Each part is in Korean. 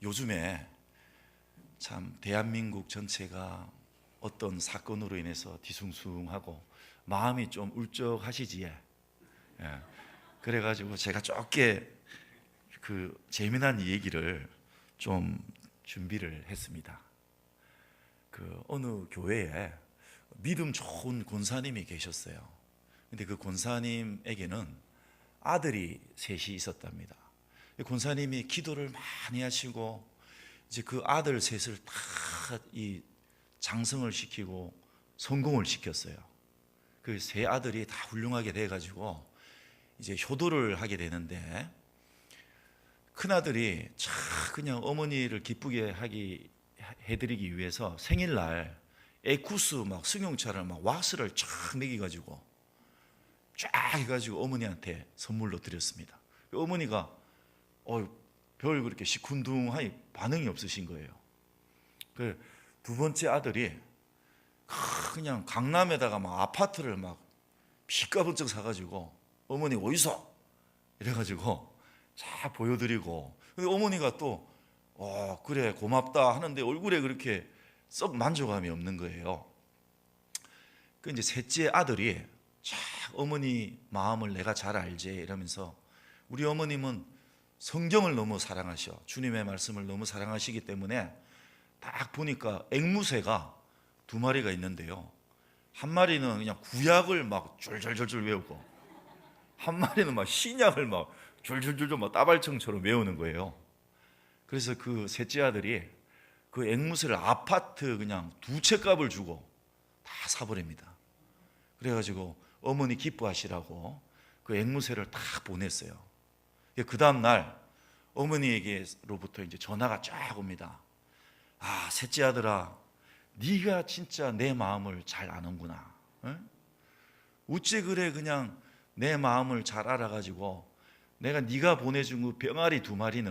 요즘에 참 대한민국 전체가 어떤 사건으로 인해서 뒤숭숭하고 마음이 좀 울적하시지에. 예. 그래가지고 제가 좁게 그 재미난 얘기를 좀 준비를 했습니다. 그 어느 교회에 믿음 좋은 권사님이 계셨어요. 근데 그 권사님에게는 아들이 셋이 있었답니다. 권사님이 기도를 많이 하시고 이제 그 아들 셋을 다 이 장성을 시키고 성공을 시켰어요. 그 세 아들이 다 훌륭하게 돼가지고 이제 효도를 하게 되는데, 큰 아들이 참 그냥 어머니를 기쁘게 해드리기 위해서 생일날 에쿠스 막 승용차를 막 왁스를 쫙 먹여가지고 쫙 해가지고 어머니한테 선물로 드렸습니다. 어머니가 별 그렇게 시큰둥하니 반응이 없으신 거예요. 그 두 번째 아들이 그냥 강남에다가 막 아파트를 막 피까번쩍 사가지고 어머니 어디서 이래가지고 잘 보여드리고, 근데 어머니가 또 그래 고맙다 하는데 얼굴에 그렇게 썩 만족감이 없는 거예요. 그 이제 셋째 아들이 참 어머니 마음을 내가 잘 알지 이러면서, 우리 어머님은 성경을 너무 사랑하셔, 주님의 말씀을 너무 사랑하시기 때문에 딱 보니까 앵무새가 두 마리가 있는데요, 한 마리는 그냥 구약을 막 줄줄줄줄 외우고 한 마리는 막 신약을 막 줄줄줄줄 막 따발청처럼 외우는 거예요. 그래서 그 셋째 아들이 그 앵무새를 아파트 그냥 두 채 값을 주고 다 사버립니다. 그래가지고 어머니 기뻐하시라고 그 앵무새를 다 보냈어요. 그 다음 날 어머니에게로부터 이제 전화가 쫙 옵니다. 셋째 아들아, 네가 진짜 내 마음을 잘 아는구나. 응? 어째 그래 그냥 내 마음을 잘 알아가지고 내가 네가 보내준 그 병아리 두 마리는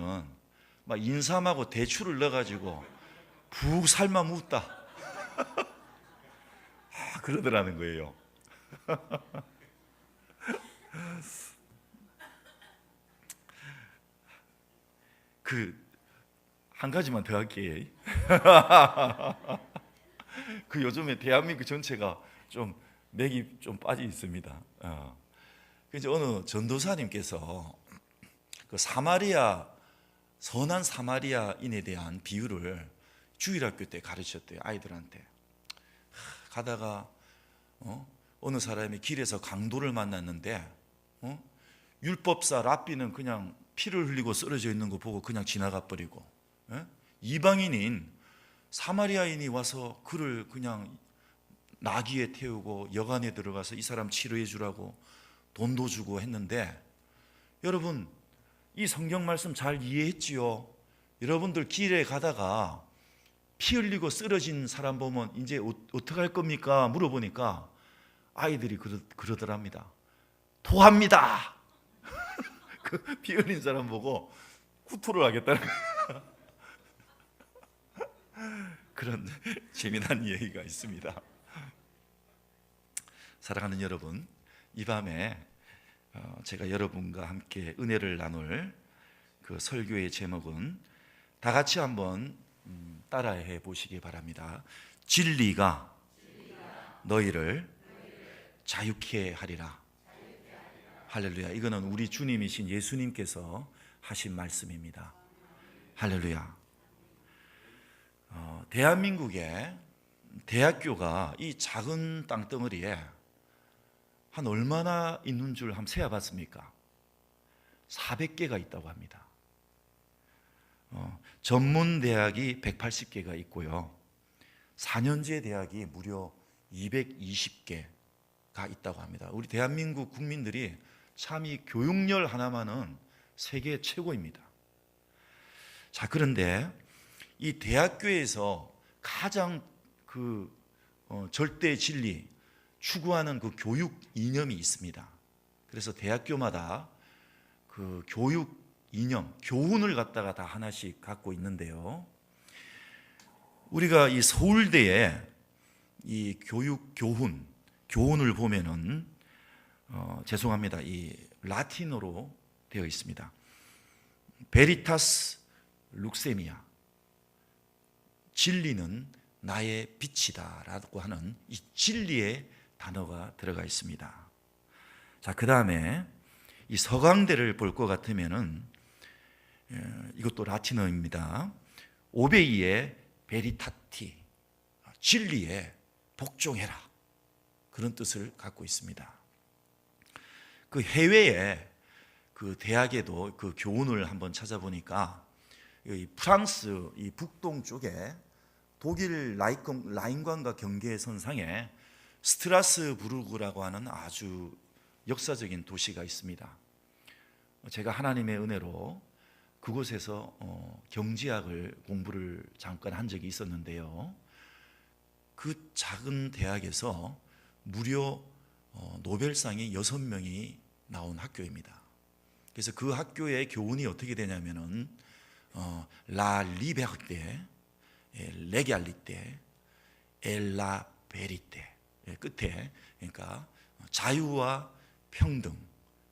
막 인삼하고 대추를 넣어가지고 푹 삶아 묻다. 그러더라는 거예요. 한 가지만 더 할게요. 그 요즘에 대한민국 전체가 좀 맥이 좀 빠져 있습니다. 이제 어느 전도사님께서 그 선한 사마리아인에 대한 비유를 주일학교 때 가르쳤대요, 아이들한테. 가다가 어느 사람이 길에서 강도를 만났는데 율법사 랍비는 그냥 피를 흘리고 쓰러져 있는 거 보고 그냥 지나가 버리고, 이방인인 사마리아인이 와서 그를 그냥 나귀에 태우고 여관에 들어가서 이 사람 치료해 주라고 돈도 주고 했는데, 여러분 이 성경 말씀 잘 이해했지요? 여러분들 길에 가다가 피 흘리고 쓰러진 사람 보면 이제 어떻게 할 겁니까? 물어보니까 아이들이 그러더랍니다. 토합니다. 그 피 흘린 사람 보고 후투를 하겠다는 그런 재미난 얘기가 있습니다. 사랑하는 여러분, 이 밤에 제가 여러분과 함께 은혜를 나눌 그 설교의 제목은 다 같이 한번 따라해 보시기 바랍니다. 진리가 너희를 자유케 하리라. 할렐루야. 이거는 우리 주님이신 예수님께서 하신 말씀입니다. 할렐루야. 대한민국의 대학교가 이 작은 땅덩어리에 한 얼마나 있는 줄 한번 세어봤습니까? 400개가 있다고 합니다. 전문대학이 180개가 있고요, 4년제 대학이 무려 220개가 있다고 합니다. 우리 대한민국 국민들이 참 이 교육열 하나만은 세계 최고입니다. 자, 그런데 이 대학교에서 가장 그 절대 진리 추구하는 그 교육 이념이 있습니다. 그래서 대학교마다 그 교육 이념, 교훈을 갖다가 다 하나씩 갖고 있는데요, 우리가 이 서울대의 이 교육 교훈을 보면은 죄송합니다, 이 라틴어로 되어 있습니다. 베리타스 룩세미아, 진리는 나의 빛이다 라고 하는 이 진리의 단어가 들어가 있습니다. 자, 그 다음에 이 서강대를 볼 것 같으면은 이것도 라틴어입니다. 오베이에 베리타티, 진리에 복종해라, 그런 뜻을 갖고 있습니다. 그 해외에 그 대학에도 그 교훈을 한번 찾아보니까 이 프랑스 이 북동 쪽에 독일 라인강과 경계선상에 스트라스부르크라고 하는 아주 역사적인 도시가 있습니다. 제가 하나님의 은혜로 그곳에서 경제학을 공부를 잠깐 한 적이 있었는데요. 그 작은 대학에서 무려 노벨상이 6명이 나온 학교입니다. 그래서 그 학교의 교훈이 어떻게 되냐면은 라 리베르테, 레갈리테, 엘라 베리테, 끝에 그러니까 자유와 평등,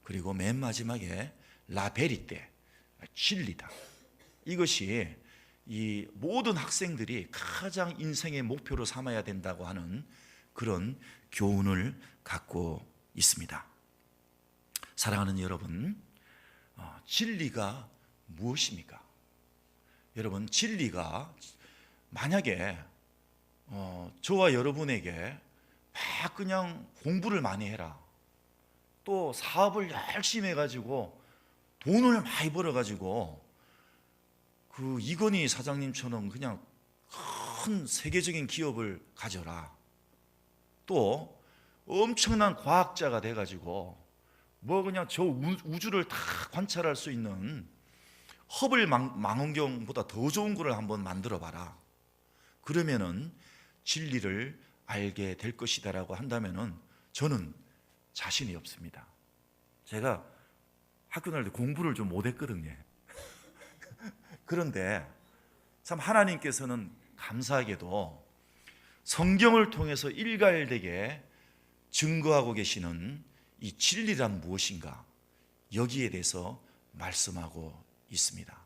그리고 맨 마지막에 라 베리테, 진리다. 이것이 이 모든 학생들이 가장 인생의 목표로 삼아야 된다고 하는 그런 교훈을 갖고 있습니다. 사랑하는 여러분, 진리가 무엇입니까? 여러분, 진리가 만약에 저와 여러분에게 막 그냥 공부를 많이 해라, 또 사업을 열심히 해가지고 돈을 많이 벌어가지고 그 이건희 사장님처럼 그냥 큰 세계적인 기업을 가져라, 또 엄청난 과학자가 돼가지고 뭐 그냥 저 우주를 다 관찰할 수 있는 허블 망원경보다 더 좋은 거를 한번 만들어 봐라, 그러면은 진리를 알게 될 것이다라고 한다면은 저는 자신이 없습니다. 제가 학교 다닐 때 공부를 좀 못했거든요. 그런데 참 하나님께서는 감사하게도 성경을 통해서 일갈되게 증거하고 계시는 이 진리란 무엇인가, 여기에 대해서 말씀하고 있습니다.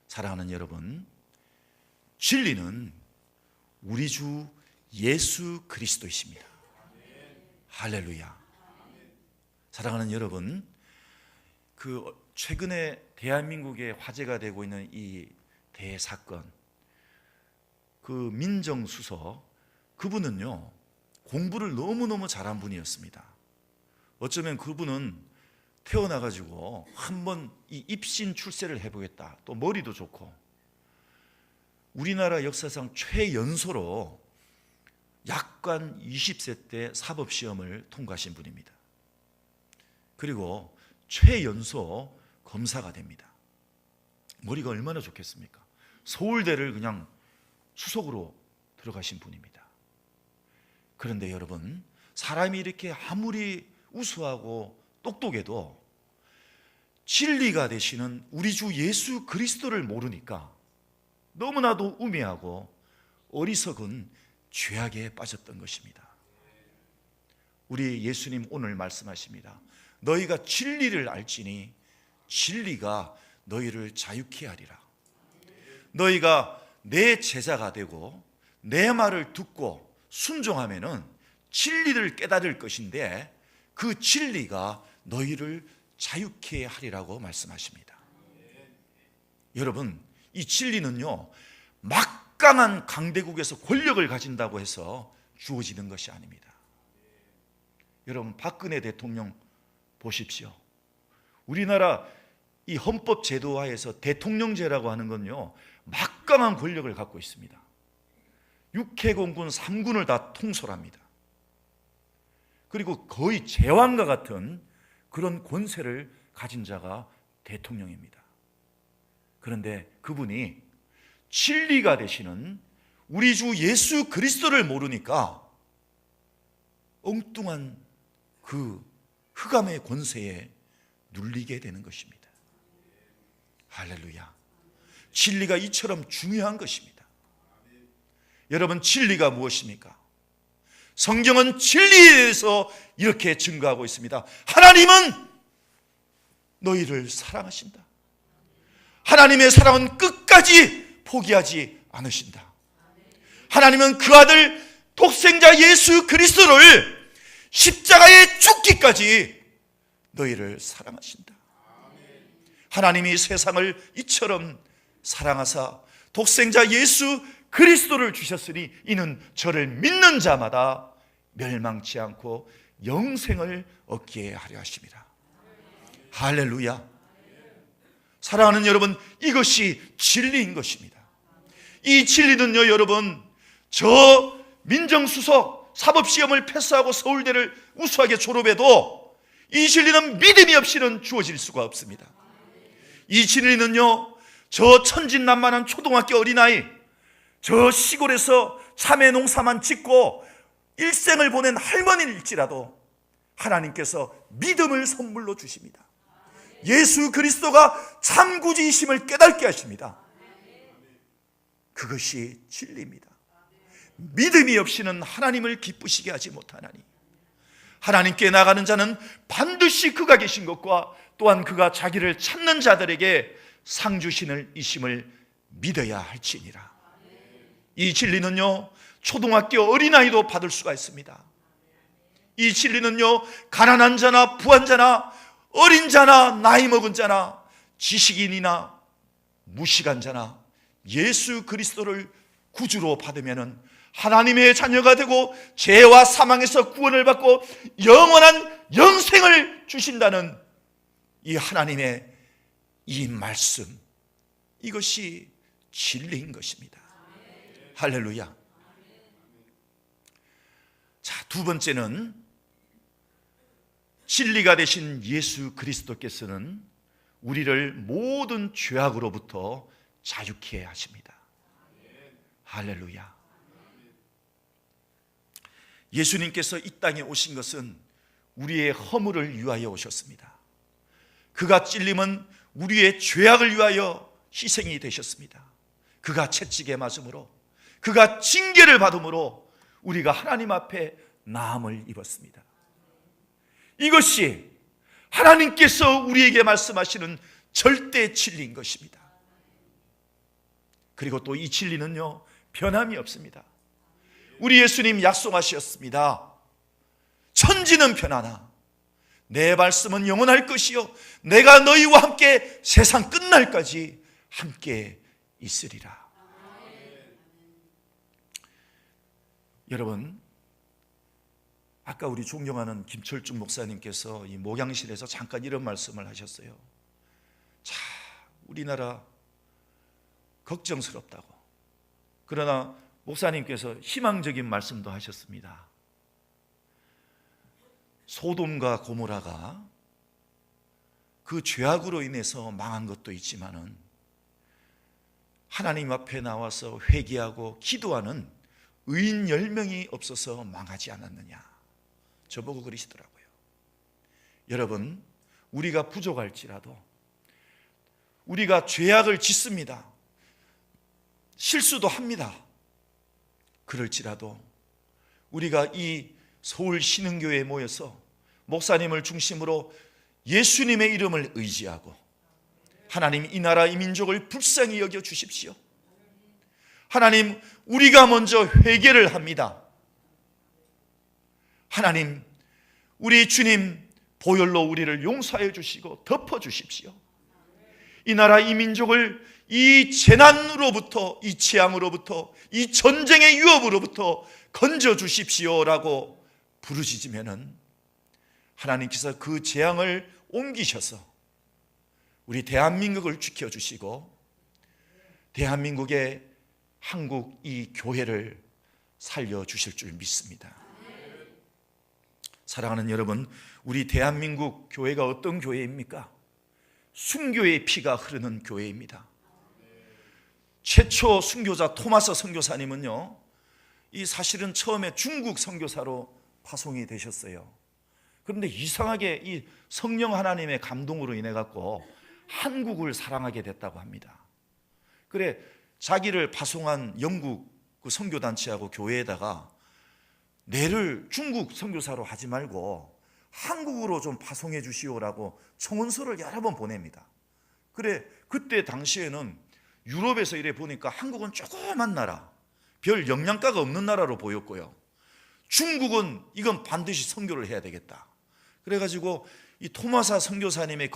사랑하는 여러분, 진리는 우리 주 예수 그리스도이십니다. 할렐루야. 사랑하는 여러분, 그 최근에 대한민국에 화제가 되고 있는 이 대사건, 그 민정수석, 그분은요 공부를 너무너무 잘한 분이었습니다. 어쩌면 그분은 태어나가지고 한번 이 입신 출세를 해보겠다, 또 머리도 좋고, 우리나라 역사상 최연소로 약관 20세 때 사법시험을 통과하신 분입니다. 그리고 최연소 검사가 됩니다. 머리가 얼마나 좋겠습니까? 서울대를 그냥 수석으로 들어가신 분입니다. 그런데 여러분, 사람이 이렇게 아무리 우수하고 똑똑해도 진리가 되시는 우리 주 예수 그리스도를 모르니까 너무나도 우매하고 어리석은 죄악에 빠졌던 것입니다. 우리 예수님 오늘 말씀하십니다. 너희가 진리를 알지니 진리가 너희를 자유케 하리라. 너희가 내 제자가 되고 내 말을 듣고 순종하면은 진리를 깨달을 것인데 그 진리가 너희를 자유케 하리라고 말씀하십니다. 여러분, 이 진리는요 막강한 강대국에서 권력을 가진다고 해서 주어지는 것이 아닙니다. 여러분, 박근혜 대통령 보십시오. 우리나라 이 헌법 제도화에서 대통령제라고 하는 건요 막강한 권력을 갖고 있습니다. 육해공군 3군을 다 통솔합니다. 그리고 거의 제왕과 같은 그런 권세를 가진 자가 대통령입니다. 그런데 그분이 진리가 되시는 우리 주 예수 그리스도를 모르니까 엉뚱한 그 흑암의 권세에 눌리게 되는 것입니다. 할렐루야. 진리가 이처럼 중요한 것입니다. 여러분, 진리가 무엇입니까? 성경은 진리에 대해서 이렇게 증거하고 있습니다. 하나님은 너희를 사랑하신다. 하나님의 사랑은 끝까지 포기하지 않으신다. 하나님은 그 아들 독생자 예수 그리스도를 십자가에 죽기까지 너희를 사랑하신다. 하나님이 세상을 이처럼 사랑하사 독생자 예수 그리스도를 주셨으니 이는 저를 믿는 자마다 멸망치 않고 영생을 얻게 하려 하심이라. 할렐루야. 사랑하는 여러분, 이것이 진리인 것입니다. 이 진리는요, 여러분, 저 민정수석 사법시험을 패스하고 서울대를 우수하게 졸업해도 이 진리는 믿음이 없이는 주어질 수가 없습니다. 이 진리는요, 저 천진난만한 초등학교 어린아이, 저 시골에서 참외 농사만 짓고 일생을 보낸 할머니일지라도 하나님께서 믿음을 선물로 주십니다. 예수 그리스도가 참 구주이심을 깨닫게 하십니다. 그것이 진리입니다. 믿음이 없이는 하나님을 기쁘시게 하지 못하나니 하나님께 나가는 자는 반드시 그가 계신 것과 또한 그가 자기를 찾는 자들에게 상 주시는 이심을 믿어야 할지니라. 이 진리는요, 초등학교 어린아이도 받을 수가 있습니다. 이 진리는요, 가난한 자나 부한 자나 어린 자나 나이 먹은 자나 지식인이나 무식한 자나 예수 그리스도를 구주로 받으면은 하나님의 자녀가 되고 죄와 사망에서 구원을 받고 영원한 영생을 주신다는 이 하나님의 이 말씀, 이것이 진리인 것입니다. 할렐루야. 자, 두 번째는 진리가 되신 예수 그리스도께서는 우리를 모든 죄악으로부터 자유케 하십니다. 할렐루야. 예수님께서 이 땅에 오신 것은 우리의 허물을 위하여 오셨습니다. 그가 찔림은 우리의 죄악을 위하여 희생이 되셨습니다. 그가 채찍에 맞음으로, 그가 징계를 받음으로 우리가 하나님 앞에 나음을 입었습니다. 이것이 하나님께서 우리에게 말씀하시는 절대 진리인 것입니다. 그리고 또 이 진리는요, 변함이 없습니다. 우리 예수님 약속하셨습니다. 천지는 변하나 내 말씀은 영원할 것이요 내가 너희와 함께 세상 끝날까지 함께 있으리라. 여러분, 아까 우리 존경하는 김철중 목사님께서 이 목양실에서 잠깐 이런 말씀을 하셨어요. 자, 우리나라 걱정스럽다고. 그러나 목사님께서 희망적인 말씀도 하셨습니다. 소돔과 고모라가 그 죄악으로 인해서 망한 것도 있지만은 하나님 앞에 나와서 회개하고 기도하는 의인 10명이 없어서 망하지 않았느냐, 저보고 그러시더라고요. 여러분, 우리가 부족할지라도, 우리가 죄악을 짓습니다. 실수도 합니다. 그럴지라도 우리가 이 서울 신흥교회에 모여서 목사님을 중심으로 예수님의 이름을 의지하고 하나님, 이 나라 이 민족을 불쌍히 여겨 주십시오. 하나님, 우리가 먼저 회개를 합니다. 하나님, 우리 주님 보혈로 우리를 용서해 주시고 덮어 주십시오. 이 나라 이 민족을 이 재난으로부터, 이 재앙으로부터, 이 전쟁의 위협으로부터 건져 주십시오라고 부르짖으면은 하나님께서 그 재앙을 옮기셔서 우리 대한민국을 지켜주시고 대한민국의 한국 이 교회를 살려주실 줄 믿습니다. 사랑하는 여러분, 우리 대한민국 교회가 어떤 교회입니까? 순교의 피가 흐르는 교회입니다. 최초 순교자 토마스 선교사님은요, 이 사실은 처음에 중국 선교사로 파송이 되셨어요. 그런데 이상하게 이 성령 하나님의 감동으로 인해 갖고 한국을 사랑하게 됐다고 합니다. 그래, 자기를 파송한 영국 그 선교단체하고 교회에다가 내를 중국 선교사로 하지 말고 한국으로 좀 파송해 주시오라고 청원서를 여러 번 보냅니다. 그래, 그때 당시에는 유럽에서 이래 보니까 한국은 조그만 나라, 별 영양가가 없는 나라로 보였고요. 중국은 이건 반드시 선교를 해야 되겠다. 그래가지고 이 토마스 선교사님의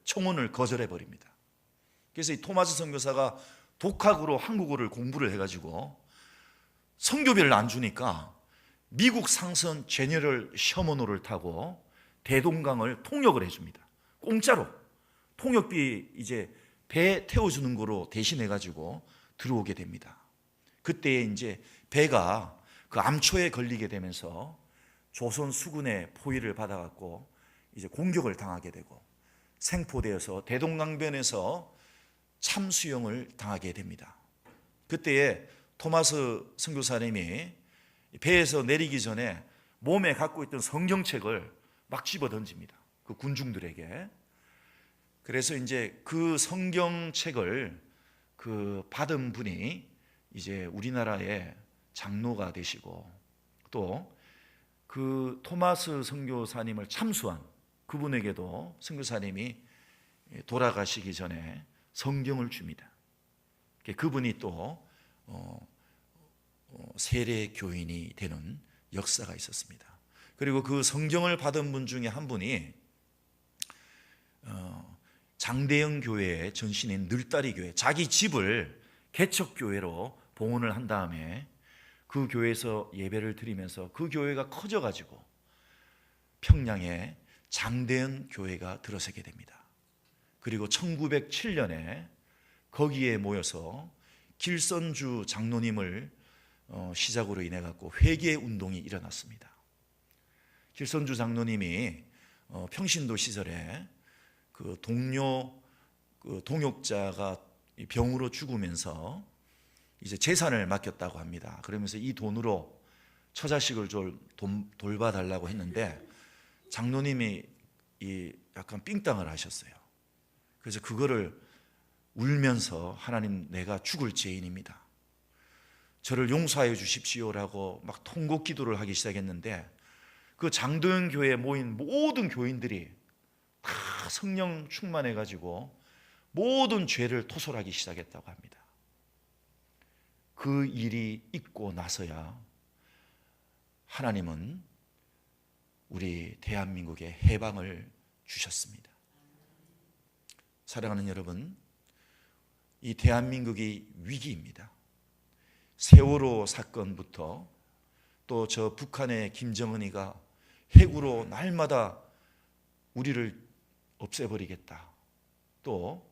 청혼을 거절해 버립니다. 그래서 이 토마스 선교사가 독학으로 한국어를 공부를 해가지고 선교비를 안 주니까 미국 상선 제너럴 셔먼호를 타고 대동강을 통역을 해줍니다. 공짜로 통역비 이제 배 태워주는 거로 대신해가지고 들어오게 됩니다. 그때 이제 배가 그 암초에 걸리게 되면서 조선 수군의 포위를 받아갖고 이제 공격을 당하게 되고 생포되어서 대동강변에서 참수형을 당하게 됩니다. 그때에 토마스 선교사님이 배에서 내리기 전에 몸에 갖고 있던 성경책을 막 집어 던집니다. 그 군중들에게. 그래서 이제 그 성경책을 그 받은 분이 이제 우리나라의 장로가 되시고 또 그 토마스 선교사님을 참수한 그분에게도 선교사님이 돌아가시기 전에 성경을 줍니다. 그분이 또 세례 교인이 되는 역사가 있었습니다. 그리고 그 성경을 받은 분 중에 한 분이 장대영 교회의 전신인 늘다리 교회, 자기 집을 개척교회로 봉헌을 한 다음에 그 교회에서 예배를 드리면서 그 교회가 커져가지고 평양에 장대영 교회가 들어서게 됩니다. 그리고 1907년에 거기에 모여서 길선주 장로님을 시작으로 인해 갖고 회개 운동이 일어났습니다. 길선주 장로님이 평신도 시절에 그 동료 동역자가 병으로 죽으면서 이제 재산을 맡겼다고 합니다. 그러면서 이 돈으로 처자식을 돌봐달라고 했는데 장로님이 약간 삥땅을 하셨어요. 그래서 그거를 울면서 하나님, 내가 죽을 죄인입니다. 저를 용서하여 주십시오라고 막 통곡 기도를 하기 시작했는데 그 장도연 교회에 모인 모든 교인들이 다 성령 충만해가지고 모든 죄를 토설하기 시작했다고 합니다. 그 일이 있고 나서야 하나님은 우리 대한민국에 해방을 주셨습니다. 사랑하는 여러분, 이 대한민국이 위기입니다. 세월호 사건부터 또 저 북한의 김정은이가 핵으로 날마다 우리를 없애버리겠다. 또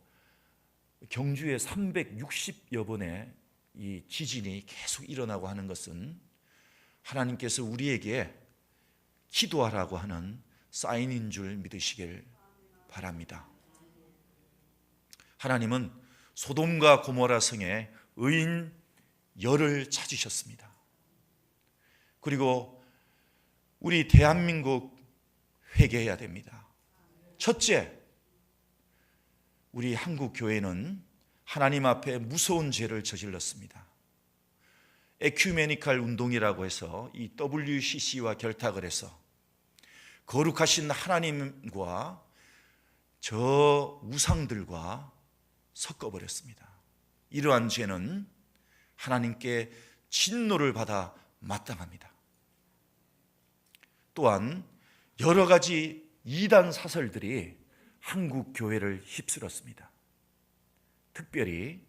경주에 360여 번의 이 지진이 계속 일어나고 하는 것은 하나님께서 우리에게 기도하라고 하는 사인인 줄 믿으시길 바랍니다. 하나님은 소돔과 고모라 성에 의인 열을 찾으셨습니다. 그리고 우리 대한민국 회개해야 됩니다. 첫째, 우리 한국 교회는 하나님 앞에 무서운 죄를 저질렀습니다. 에큐메니칼 운동이라고 해서 이 WCC와 결탁을 해서 거룩하신 하나님과 저 우상들과 섞어버렸습니다. 이러한 죄는 하나님께 진노를 받아 마땅합니다. 또한 여러 가지 이단 사설들이 한국 교회를 휩쓸었습니다. 특별히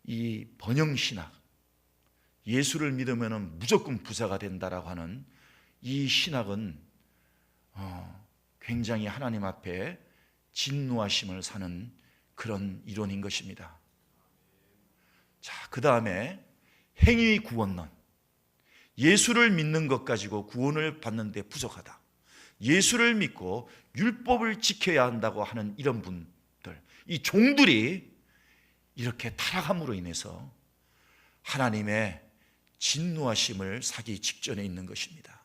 이 번영신학, 예수를 믿으면 무조건 부자가 된다라고 하는 이 신학은 굉장히 하나님 앞에 진노하심을 사는 그런 이론인 것입니다. 자, 그 다음에 행위 구원론, 예수를 믿는 것 가지고 구원을 받는 데 부족하다. 예수를 믿고 율법을 지켜야 한다고 하는 이런 분들, 이 종들이 이렇게 타락함으로 인해서 하나님의 진노하심을 사기 직전에 있는 것입니다.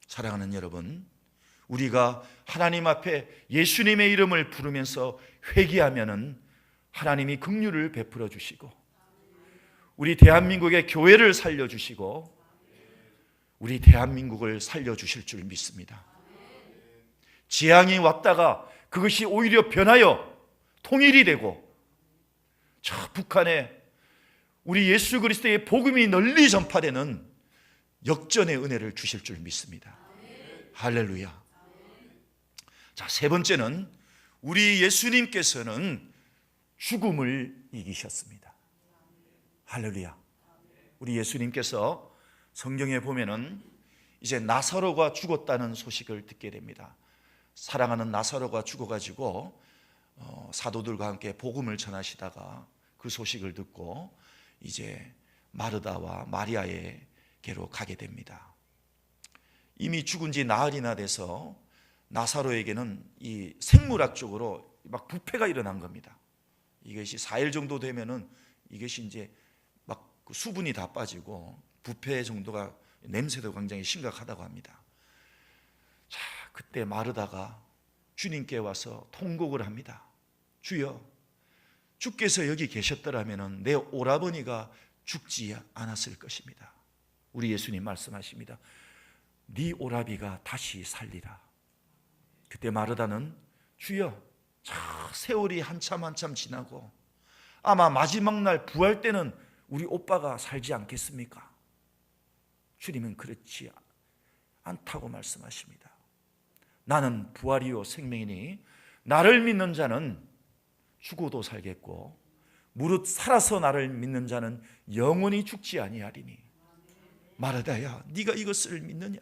사랑하는 여러분, 우리가 하나님 앞에 예수님의 이름을 부르면서 회개하면은 하나님이 긍휼을 베풀어 주시고 우리 대한민국의 교회를 살려주시고 우리 대한민국을 살려주실 줄 믿습니다. 재앙이 왔다가 그것이 오히려 변하여 통일이 되고 저 북한에 우리 예수 그리스도의 복음이 널리 전파되는 역전의 은혜를 주실 줄 믿습니다. 할렐루야. 자, 세 번째는 우리 예수님께서는 죽음을 이기셨습니다. 할렐루야. 우리 예수님께서 성경에 보면은 이제 나사로가 죽었다는 소식을 듣게 됩니다. 사랑하는 나사로가 죽어가지고 사도들과 함께 복음을 전하시다가 그 소식을 듣고 이제 마르다와 마리아에게로 가게 됩니다. 이미 죽은 지 나흘이나 돼서 나사로에게는 이 생물학적으로 막 부패가 일어난 겁니다. 이것이 4일 정도 되면은 이것이 이제 막 수분이 다 빠지고 부패 정도가 냄새도 굉장히 심각하다고 합니다. 자, 그때 마르다가 주님께 와서 통곡을 합니다. 주여, 주께서 여기 계셨더라면 내 오라버니가 죽지 않았을 것입니다. 우리 예수님 말씀하십니다. 네 오라비가 다시 살리라. 그때 마르다는 주여, 세월이 한참 지나고 아마 마지막 날 부활 때는 우리 오빠가 살지 않겠습니까? 주님은 그렇지 않다고 말씀하십니다. 나는 부활이요 생명이니 나를 믿는 자는 죽어도 살겠고 무릇 살아서 나를 믿는 자는 영원히 죽지 아니하리니. 마르다야, 네가 이것을 믿느냐?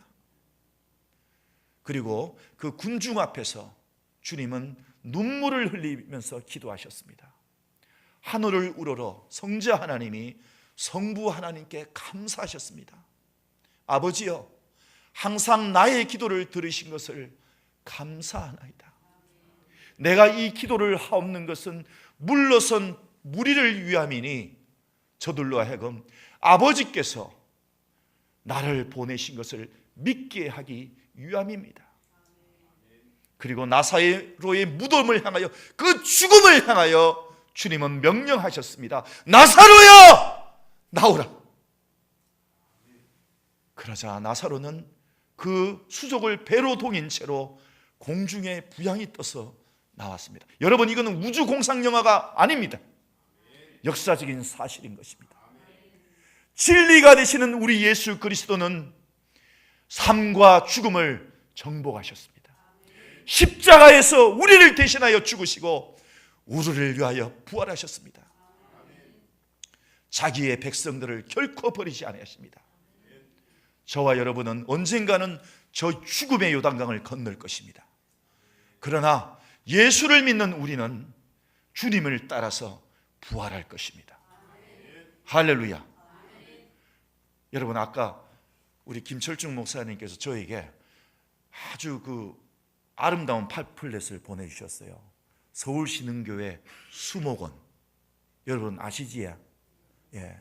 그리고 그 군중 앞에서 주님은 눈물을 흘리면서 기도하셨습니다. 하늘을 우러러 성자 하나님이 성부 하나님께 감사하셨습니다. 아버지여, 항상 나의 기도를 들으신 것을 감사하나이다. 내가 이 기도를 하옵는 것은 물러선 무리를 위함이니 저들로 하여금 아버지께서 나를 보내신 것을 믿게 하기 위함입니다. 그리고 나사로의 무덤을 향하여, 그 죽음을 향하여 주님은 명령하셨습니다. 나사로야, 나오라. 그러자 나사로는 그 수족을 배로 동인 채로 공중에 부양이 떠서 나왔습니다. 여러분, 이거는 우주 공상 영화가 아닙니다. 역사적인 사실인 것입니다. 진리가 되시는 우리 예수 그리스도는 삶과 죽음을 정복하셨습니다. 십자가에서 우리를 대신하여 죽으시고 우리를 위하여 부활하셨습니다. 자기의 백성들을 결코 버리지 않으십니다. 저와 여러분은 언젠가는 저 죽음의 요단강을 건널 것입니다. 그러나 예수를 믿는 우리는 주님을 따라서 부활할 것입니다. 할렐루야. 여러분, 아까 우리 김철중 목사님께서 저에게 아주 그 아름다운 팜플렛을 보내주셨어요. 서울신흥교회 수목원. 여러분 아시지요? 예.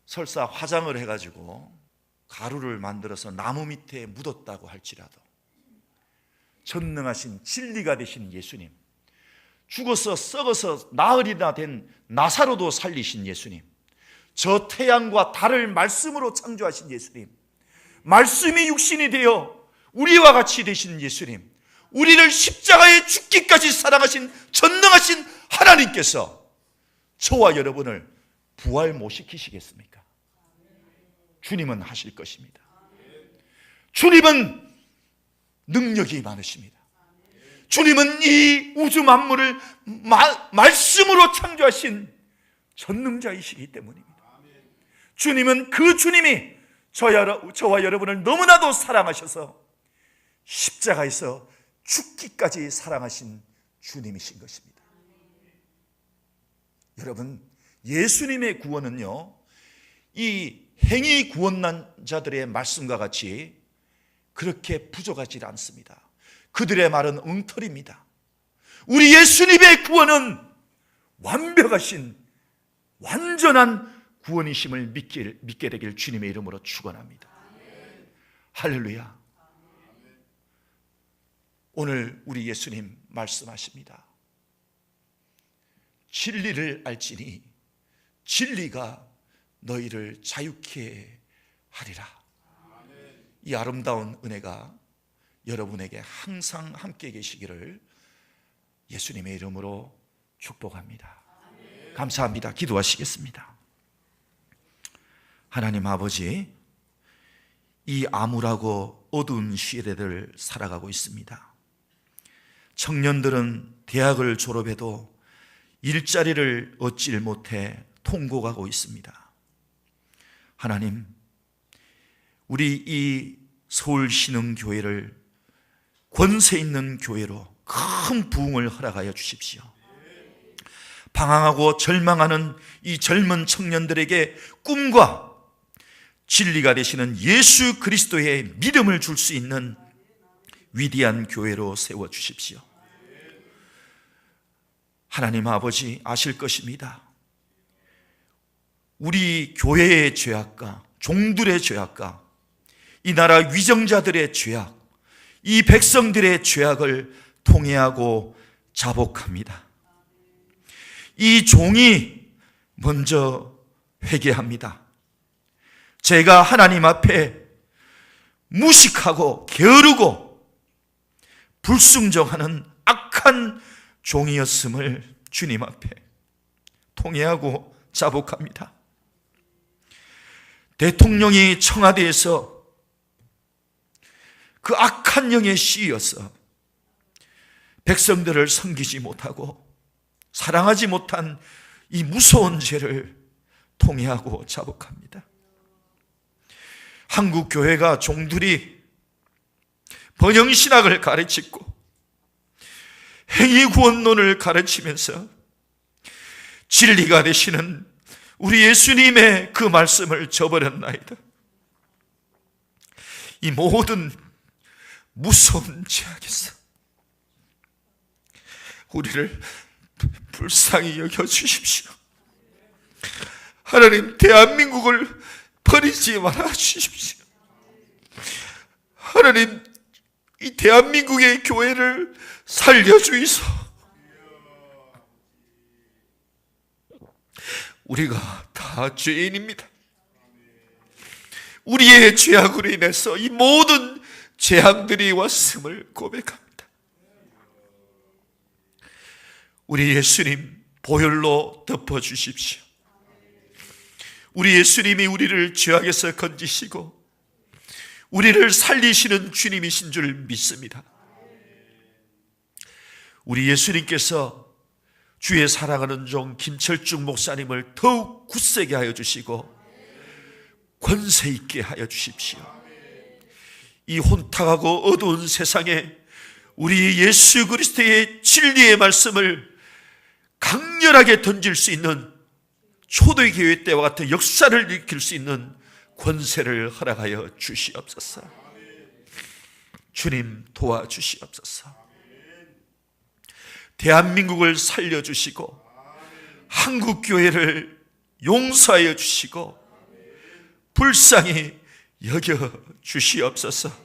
설사 화장을 해가지고 가루를 만들어서 나무 밑에 묻었다고 할지라도 전능하신 진리가 되신 예수님, 죽어서 썩어서 나흘이나 된 나사로도 살리신 예수님, 저 태양과 달을 말씀으로 창조하신 예수님, 말씀이 육신이 되어 우리와 같이 되신 예수님, 우리를 십자가에 죽기까지 사랑하신 전능하신 하나님께서 저와 여러분을 부활 못 시키시겠습니까? 주님은 하실 것입니다. 주님은 능력이 많으십니다. 주님은 이 우주 만물을 말씀으로 창조하신 전능자이시기 때문입니다. 주님은 그 주님이 저와 여러분을 너무나도 사랑하셔서 십자가에서 죽기까지 사랑하신 주님이신 것입니다. 여러분, 예수님의 구원은요, 이 행위 구원난 자들의 말씀과 같이 그렇게 부족하지 않습니다. 그들의 말은 엉터리입니다. 우리 예수님의 구원은 완벽하신 완전한 구원이심을 믿게 되길 주님의 이름으로 축원합니다. 할렐루야. 오늘 우리 예수님 말씀하십니다. 진리를 알지니 진리가 너희를 자유케 하리라. 이 아름다운 은혜가 여러분에게 항상 함께 계시기를 예수님의 이름으로 축복합니다. 감사합니다. 기도하시겠습니다. 하나님 아버지, 이 암울하고 어두운 시대를 살아가고 있습니다. 청년들은 대학을 졸업해도 일자리를 얻질 못해 통곡하고 있습니다. 하나님, 우리 이 서울신흥교회를 권세 있는 교회로 큰 부흥을 허락하여 주십시오. 방황하고 절망하는 이 젊은 청년들에게 꿈과 진리가 되시는 예수 그리스도의 믿음을 줄 수 있는 위대한 교회로 세워주십시오. 하나님 아버지, 아실 것입니다. 우리 교회의 죄악과 종들의 죄악과 이 나라 위정자들의 죄악, 이 백성들의 죄악을 통회하고 자복합니다. 이 종이 먼저 회개합니다. 제가 하나님 앞에 무식하고 게으르고 불순종하는 악한 종이었음을 주님 앞에 통회하고 자복합니다. 대통령이 청와대에서 그 악한 영에 씌여서 백성들을 섬기지 못하고 사랑하지 못한 이 무서운 죄를 통회하고 자복합니다. 한국 교회가 종들이 번영신학을 가르치고 행위구원론을 가르치면서 진리가 되시는 우리 예수님의 그 말씀을 저버렸나이다. 이 모든 무서운 죄악에서 우리를 불쌍히 여겨주십시오. 하나님, 대한민국을 버리지 말아 주십시오. 하나님, 이 대한민국의 교회를 살려주이소. 우리가 다 죄인입니다. 우리의 죄악으로 인해서 이 모든 재앙들이 왔음을 고백합니다. 우리 예수님 보혈로 덮어주십시오. 우리 예수님이 우리를 죄악에서 건지시고 우리를 살리시는 주님이신 줄 믿습니다. 우리 예수님께서 주의 사랑하는 종 김철중 목사님을 더욱 굳세게 하여 주시고 권세 있게 하여 주십시오. 이 혼탁하고 어두운 세상에 우리 예수 그리스도의 진리의 말씀을 강렬하게 던질 수 있는 초대교회 때와 같은 역사를 일으킬 수 있는 권세를 허락하여 주시옵소서. 주님, 도와주시옵소서. 대한민국을 살려주시고 한국교회를 용서하여 주시고 불쌍히 여겨주시옵소서.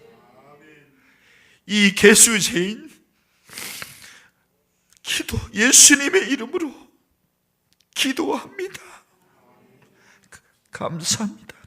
이 개수죄인 예수님의 이름으로 기도합니다. 감사합니다.